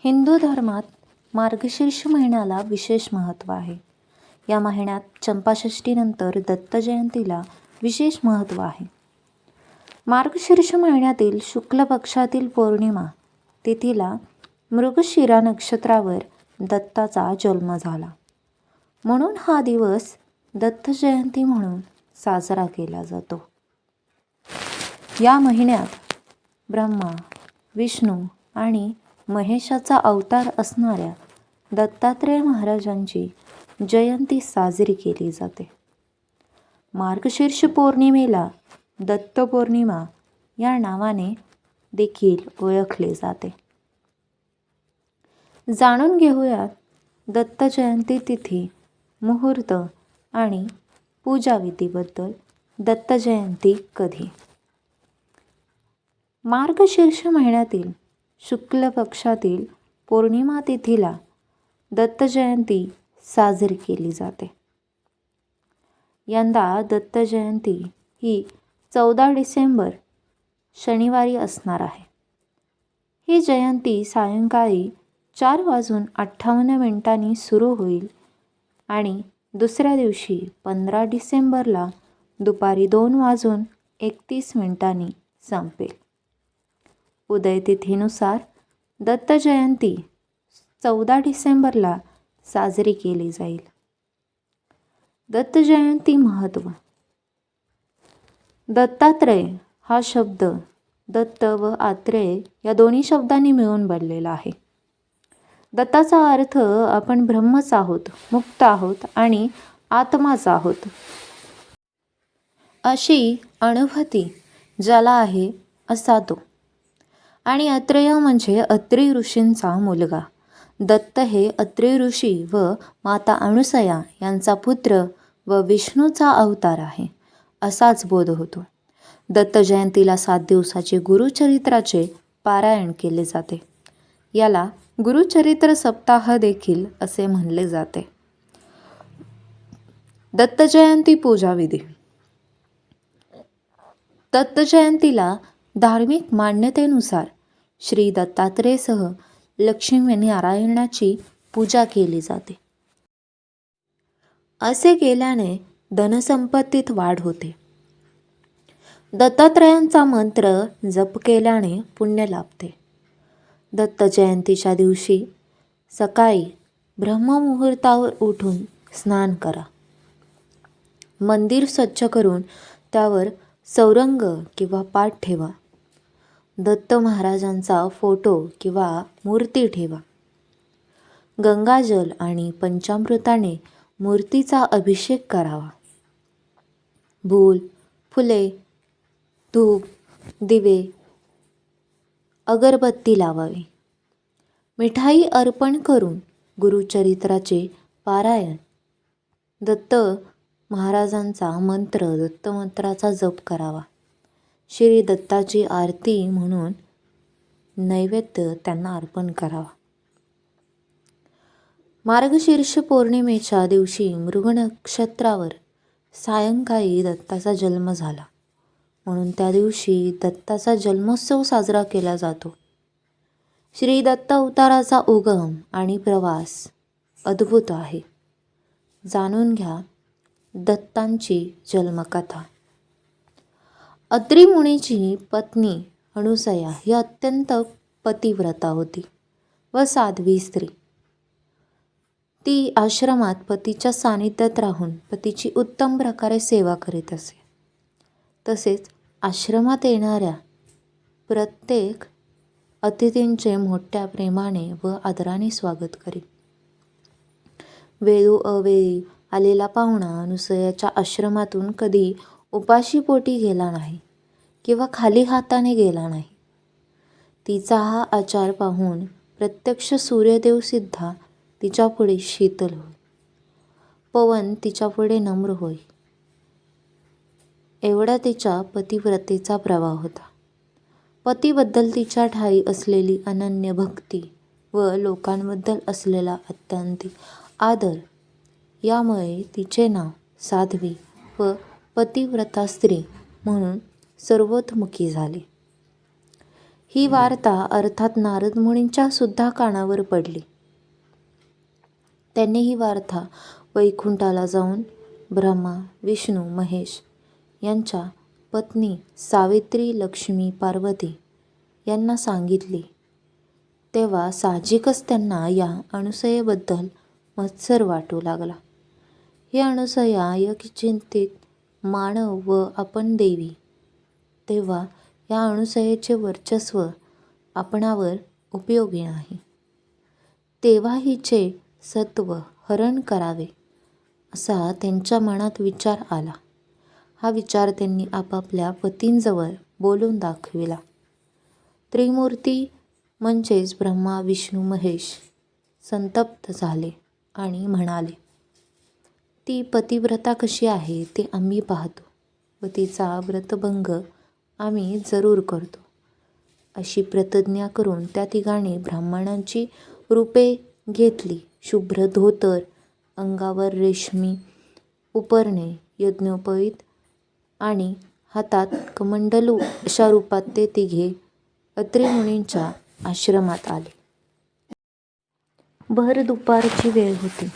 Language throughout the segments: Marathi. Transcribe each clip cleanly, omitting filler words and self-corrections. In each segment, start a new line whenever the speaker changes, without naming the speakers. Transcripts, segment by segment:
हिंदू धर्मात मार्गशीर्ष महिन्याला विशेष महत्त्व आहे. या महिन्यात चंपाषष्ठीनंतर दत्त जयंतीला विशेष महत्त्व आहे. मार्गशीर्ष महिन्यातील शुक्ल पक्षातील पौर्णिमा तिथीला मृगशिरा नक्षत्रावर दत्ताचा जन्म झाला. म्हणून हा दिवस दत्त जयंती म्हणून साजरा केला जातो. या महिन्यात ब्रह्मा, विष्णू आणि महेशाचा अवतार असणाऱ्या दत्तात्रेय महाराजांची जयंती साजरी केली जाते. मार्गशीर्ष पौर्णिमेला दत्त पौर्णिमा या नावाने देखील ओळखले जाते. जाणून घेऊयात दत्त जयंती तिथी, मुहूर्त आणि पूजाविधीबद्दल. दत्त जयंती कधी? मार्गशीर्ष महिन्यातील शुक्ल पक्षातील पौर्णिमा तिथीला दत्त जयंती साजरी केली जाते. यंदा दत्त जयंती ही 14 डिसेंबर शनिवारी असणार आहे. ही जयंती सायंकाळी 4:58 सुरू होईल आणि दुसऱ्या दिवशी 15 डिसेंबरला दुपारी 2:31 संपेल. उदयतिथीनुसार दत्त जयंती 14 डिसेंबरला साजरी केली जाईल. दत्त जयंती महत्त्व. दत्तात्रेय हा शब्द दत्त व आत्रेय या दोन्ही शब्दांनी मिळून बनलेला आहे. दत्ताचा अर्थ आपण ब्रह्मच आहोत, मुक्त आहोत आणि आत्माच आहोत अशी अनुभूती ज्याला आहे असा तो. आणि अत्रेय म्हणजे अत्री ऋषींचा मुलगा. दत्त हे अत्री ऋषी व माता अनुसया यांचा पुत्र व विष्णूचा अवतार आहे असाच बोध होतो. दत्त जयंतीला 7 दिवसाचे गुरुचरित्राचे पारायण केले जाते. याला गुरुचरित्र सप्ताह देखील असे म्हणले जाते. दत्त जयंती पूजाविधी. दत्त जयंतीला धार्मिक मान्यतेनुसार श्री दत्तात्रेयसह लक्ष्मी नारायणाची पूजा केली जाते. असे केल्याने धनसंपत्तीत वाढ होते. दत्तात्रेयांचा मंत्र जप केल्याने पुण्य लाभते. दत्त जयंतीच्या दिवशी सकाळी ब्रह्ममुहूर्तावर उठून स्नान करा. मंदिर स्वच्छ करून त्यावर चौरंग किंवा पाट ठेवा. दत्त महाराजांचा फोटो किंवा मूर्ती ठेवा. गंगाजल आणि पंचामृताने मूर्तीचा अभिषेक करावा. फूल, फुले, धूप, दिवे, अगरबत्ती लावावी. मिठाई अर्पण करून गुरुचरित्राचे पारायण, दत्त महाराजांचा मंत्र, दत्तमंत्राचा जप करावा. श्री दत्ताची आरती म्हणून नैवेद्य त्यांना अर्पण करावा. मार्गशीर्ष पौर्णिमेच्या दिवशी मृग नक्षत्रावर सायंकाळी दत्ताचा जन्म झाला म्हणून त्या दिवशी दत्ताचा जन्मोत्सव साजरा केला जातो. श्री दत्त अवताराचा उगम आणि प्रवास अद्भुत आहे. जाणून घ्या दत्तांची जन्मकथा. अत्री मुनीची पत्नी अनुसया ही अत्यंत पतिव्रता होती व साध्वी स्त्री. ती आश्रमात पतीच्या सानिध्यात राहून पतीची उत्तम प्रकारे सेवा करीत असे. तसेच आश्रमात येणाऱ्या प्रत्येक अतिथींचे मोठ्या प्रेमाने व आदराने स्वागत करी. वेळोअवेळी आलेला पाहुणा अनुसयाच्या आश्रमातून कधी उपाशी पोटी गेला नाही किंवा खाली हाताने गेला नाही. तिचा हा आचार पाहून प्रत्यक्ष सूर्यदेव सुद्धा तिच्यापुढे शीतल होय. पवन तिच्यापुढे नम्र होय. एवढा तिच्या पतिव्रतेचा प्रभाव होता. पतीबद्दल तिच्या ठायी असलेली अनन्य भक्ती व लोकांबद्दल असलेला अत्यंतिक आदर यामुळे तिचे नाव साध्वी व पतिव्रता स्त्री म्हणून सर्वोत्मुखी झाले. ही वार्ता अर्थात नारद मुनींच्या सुद्धा कानावर पडली. त्यांनी ही वार्ता वैकुंठाला जाऊन ब्रह्मा, विष्णू, महेश यांच्या पत्नी सावित्री, लक्ष्मी, पार्वती यांना सांगितली. तेव्हा साहजिकच त्यांना या अनसूयेबद्दल मत्सर वाटू लागला. ही अनसूया यज्ञचिंतित मानव व आपण देवी. तेव्हा या अनसूयेचे वर्चस्व आपणावर उपयोगी नाही. तेव्हा हिचे सत्व हरण करावे असा त्यांच्या मनात विचार आला. हा विचार त्यांनी आपापल्या पतींजवळ बोलून दाखविला. त्रिमूर्ती म्हणजेच ब्रह्मा, विष्णू, महेश संतप्त झाले आणि म्हणाले, ती पतिव्रता कशी आहे ते आम्ही पाहतो व तिचा व्रतभंग आम्ही जरूर करतो. अशी प्रतिज्ञा करून त्या तिघांनी ब्राह्मणांची रूपे घेतली. शुभ्र धोतर, अंगावर रेशमी उपरणे, यज्ञोपवीत आणि हातात कमंडलू अशा रूपात ते तिघे अत्रि मुनींच्या आश्रमात आले. भर दुपारची वेळ होती.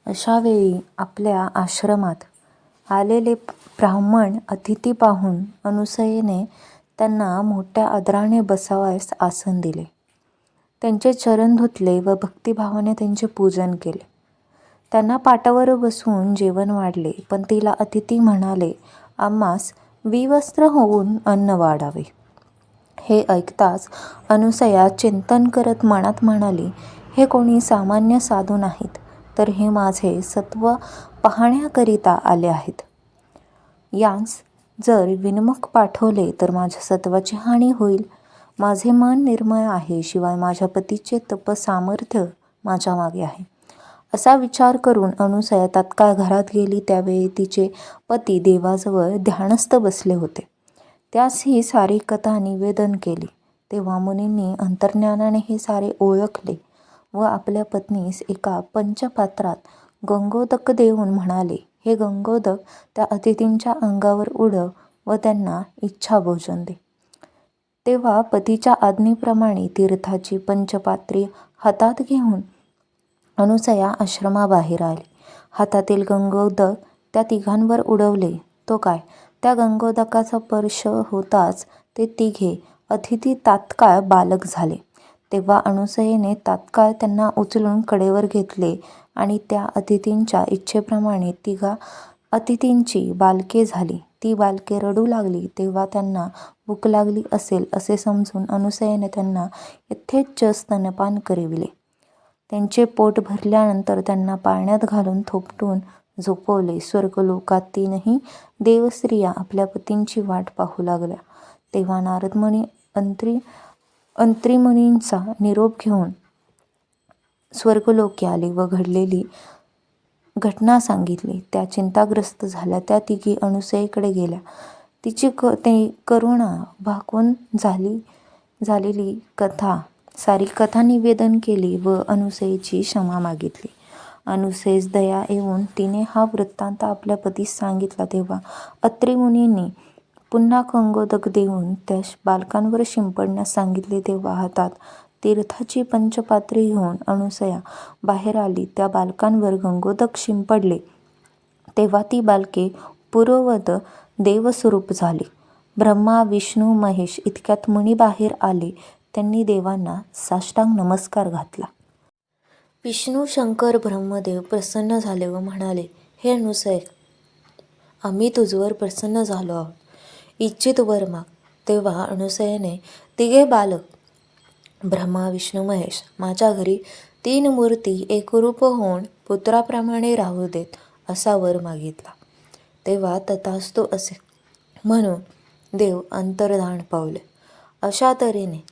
अशा वेळी आपल्या आश्रमात आलेले ब्राह्मण अतिथी पाहून अनसूयेने त्यांना मोठ्या आदराने बसावयास आसन दिले. त्यांचे चरण धुतले व भक्तिभावाने त्यांचे पूजन केले. त्यांना पाटावर बसवून जेवण वाढले. पण तिला अतिथी म्हणाले, आम्हास विवस्त्र होऊन अन्न वाढावे. हे ऐकताच अनसूया चिंतन करत मनात म्हणाली, हे कोणी सामान्य साधू नाहीत, तर हे माझे सत्व पाहण्याकरिता आले आहेत. यांस जर विनमुख पाठवले तर माझ्या सत्वाची हानी होईल. माझे मन निर्मळ आहे, शिवाय माझ्या पतीचे तप सामर्थ्य माझ्या मागे आहे. असा विचार करून अनसूया तात्काळ घरात गेली. त्यावेळी तिचे पती देवाजवळ ध्यानस्थ बसले होते. त्यास ही सारी कथा निवेदन केली. तेव्हा मुनींनी अंतर्ज्ञानाने हे सारे ओळखले व आपल्या पत्नीस एका पंचपात्रात गंगोदक देऊन म्हणाले, हे गंगोदक त्या अतिथींच्या अंगावर उडव व त्यांना इच्छाभोजन दे. तेव्हा पतीच्या आज्ञेप्रमाणे तीर्थाची पंचपात्री हातात घेऊन अनसूया आश्रमाबाहेर आली. हातातील गंगोदक त्या तिघांवर उडवले. तो काय, त्या गंगोदकाचा स्पर्श होताच ते तिघे अतिथी तात्काळ बालक झाले. तेव्हा अनसूयेने तात्काळ त्यांना उचलून कडेवर घेतले आणि त्या अतिथींच्या इच्छेप्रमाणे तिघा अतिथींची बालके झाली. ती बालके रडू लागली. तेव्हा त्यांना भूक लागली असेल असे समजून अनसूयेने त्यांना यथेच्छ स्तनपान करविले. त्यांचे पोट भरल्यानंतर त्यांना पाळण्यात घालून थोपटून झोपवले. स्वर्गलोकात तीनही देवस्त्रिया आपल्या पतींची वाट पाहू लागल्या. तेव्हा नारद मुनी अत्रि मुनींचा निरोप घेऊन स्वर्गलोकी आले व घडलेली घटना सांगितली. त्या चिंताग्रस्त झाल्या. त्या तिघी अनसूयेकडे गेल्या. तिची करुणा भागवून झालेली सारी कथा निवेदन केली व अनसूयेची क्षमा मागितली. अनसूयेस दया येऊन तिने हा वृत्तांत आपल्या पतीस सांगितला. तेव्हा अत्रि मुनींनी पुन्हा गंगोदक देऊन त्या बालकांवर शिंपडण्यास सांगितले. तेव्हा हातात तीर्थाची पंचपात्री घेऊन अनसूया बाहेर आली. त्या बालकांवर गंगोदक शिंपडले. तेव्हा ती बालके पूर्ववत देवस्वरूप झाली. ब्रह्मा, विष्णू, महेश इतक्यात मुनी बाहेर आले. त्यांनी देवांना साष्टांग नमस्कार घातला. विष्णू, शंकर, ब्रह्मदेव प्रसन्न झाले व म्हणाले, हे अनसूये, आम्ही तुझवर प्रसन्न झालो आहोत. इच्छित वर माग. तेव्हा अनसूयेने तिघे बालक ब्रह्मा, विष्णू, महेश माझ्या घरी 3 मूर्ती एकरूप होऊन पुत्राप्रमाणे राहू देत असा वर मागितला. तेव्हा तथास्तु असे म्हणून देव अंतर्धान पावले. अशा तऱ्हेने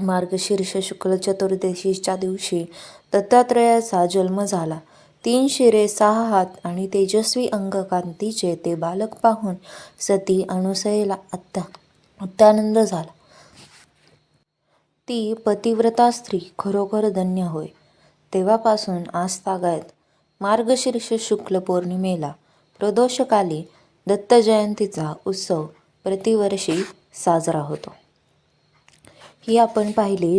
मार्गशीर्ष शुक्ल चतुर्दशीच्या दिवशी दत्तात्रयाचा जन्म झाला. 3 शिरे 6 हात आणि तेजस्वी अंगकांतीचे ते बालक पाहून सती अनसूयेला अत्यानंद झाला. ती पतिव्रता स्त्री खरोखर धन्य होय. तेव्हापासून आजतागायत मार्गशीर्ष शुक्ल पौर्णिमेला प्रदोषकाली दत्तजयंतीचा उत्सव प्रतिवर्षी साजरा होतो. ही आपण पाहिली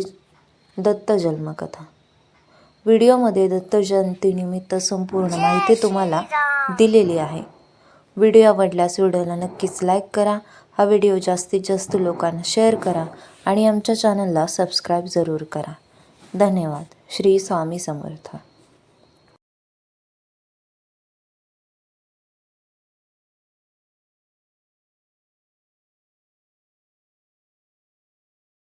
दत्त जन्मकथा. व्हिडिओमध्ये दत्त जयंतीनिमित्त संपूर्ण माहिती तुम्हाला दिलेली आहे. व्हिडिओ आवडल्यास व्हिडिओला नक्कीच लाईक करा. हा व्हिडिओ जास्तीत जास्त लोकांना शेअर करा आणि आमच्या चॅनलला सबस्क्राईब जरूर करा. धन्यवाद. श्री स्वामी समर्थ.